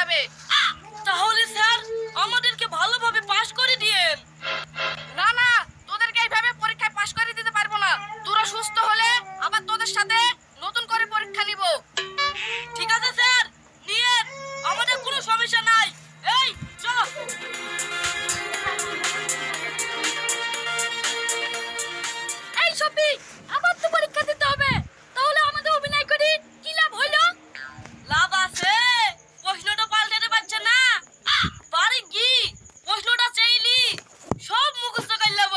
যাবে। তাহলে স্যার আমাদেরকে ভালোভাবে পাস করে দিয়েন। না না, তোদেরকে এইভাবে পরীক্ষায় পাস করে দিতে পারবো না। তোরা সুস্থ হলে আবার তোদের সাথে নতুন করে পরীক্ষা নিব। ঠিক আছে স্যার, নিয়েন, আমাদের কোনো সমস্যা নাই। এই চলো। এই সপি, আবার তো পরীক্ষা দিতে হবে, তাহলে আমাদের অভিনয় করি কি লাভ হইলো? লাভ আছে, প্রশ্নটা পাল্টাতে পারছে না। পারি কি, প্রশ্নটা চাইলি সব মুখস্থ করে নেব।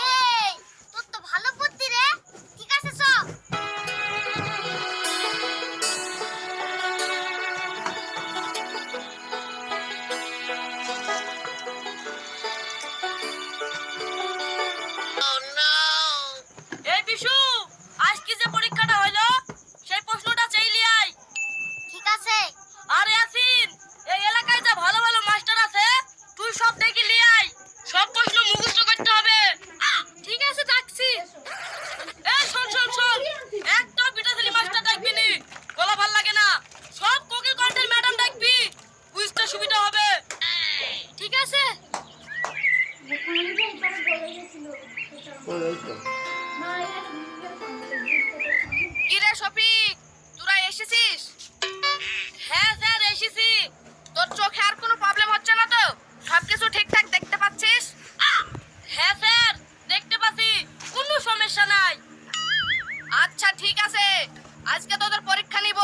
এই তোর তো ভালো বুদ্ধি রে। ঠিক আছে চ। এই বিশু, আজকে যে পরীক্ষাটা হইলো সেই প্রশ্নটা চাইলি আয়। ঠিক আছে। আরে আসিন, এই এলাকায় যা ভালো ভালো মাস্টার আছে তুই সব দেখে নিয়ে আয়। সব প্রশ্ন মুখস্থ করতে হবে। ঠিক আছে, ডাকছি। এই শোন শোন শোন, একটা বিটাশালী মাস্টার ডাকবি নি, বলা ভাল লাগে না। সব কোকিল কণ্ঠের ম্যাডাম ডাকবি, বুঝতে সুবিধা হবে। ঠিক আছে। কি রে শফিক, তোরা এসেছিস? হ্যাঁ স্যার এসেছি। তোর চোখে আর কোনো প্রবলেম হচ্ছে না তো? সবকিছু ঠিকঠাক দেখতে পাচ্ছিস? হ্যাঁ স্যার, দেখতে পাচ্ছি, কোনো সমস্যা নাই। আচ্ছা ঠিক আছে, আজকে তোদের পরীক্ষা নিব।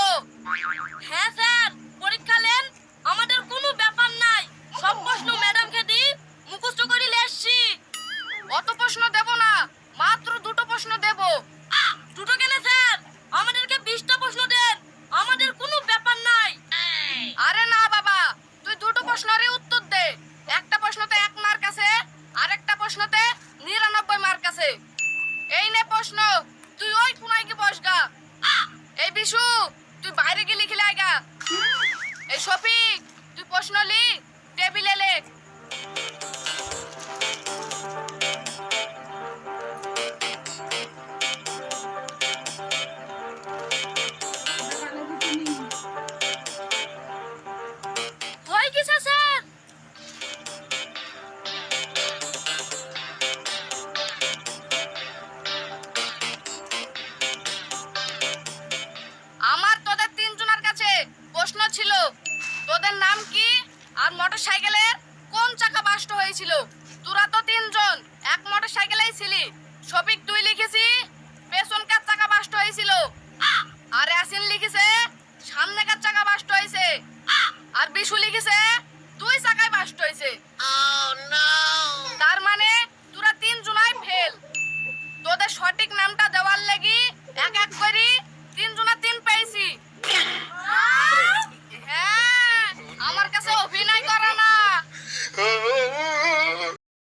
হ্যাঁ স্যার, পরীক্ষা নেন, আমাদের কোনো ব্যাপার নাই। সব প্রশ্ন ম্যাডামকে দি মুখস্থ করে এসছি। অত প্রশ্ন দেব না, মাত্র দুটো প্রশ্ন দেব। দুটো কেন স্যার, আমাদেরকে 20টা প্রশ্ন দেন, আমাদের কোনো ব্যাপার নাই। আরে না বাবা, তুই দুটো প্রশ্নেরই উত্তর দে। একটা প্রশ্নতে 1 মার্ক আছে, আরেকটা প্রশ্নতে 99 মার্ক আছে। এই নে প্রশ্ন, তুই ওই কোনায় কি বসগা। এই বিশু, তুই বাইরে গিয়ে লিখে লাইগা। এই শফিক, তুই প্রশ্ন লি, টেবিলে লেখ। হয়ে গেছে স্যার। আমার তোদের 3 জনের কাছে প্রশ্ন ছিল, তোদের নাম কি আর মোটরসাইকেলের কোন চাকা বাস্ট হয়েছিল? তোরা তো 3 জন এক মোটরসাইকেলেই ছিলি। শফিক তুই লিখেছি পেছনকার চাকা বাস্ট হয়েছিল, আর ইয়াসিন লিখেছে সামনেকার চাকা বাস্ট হয়েছে, আর বিশু লিখেছে 2 চাকায় বাস্ট হয়েছে। তার মানে তোরা 3 জনাই ফেল। তোদের সঠিক নামটা দেওয়ার লাগি এক এক করে 3 জনা 3 পেয়েছি।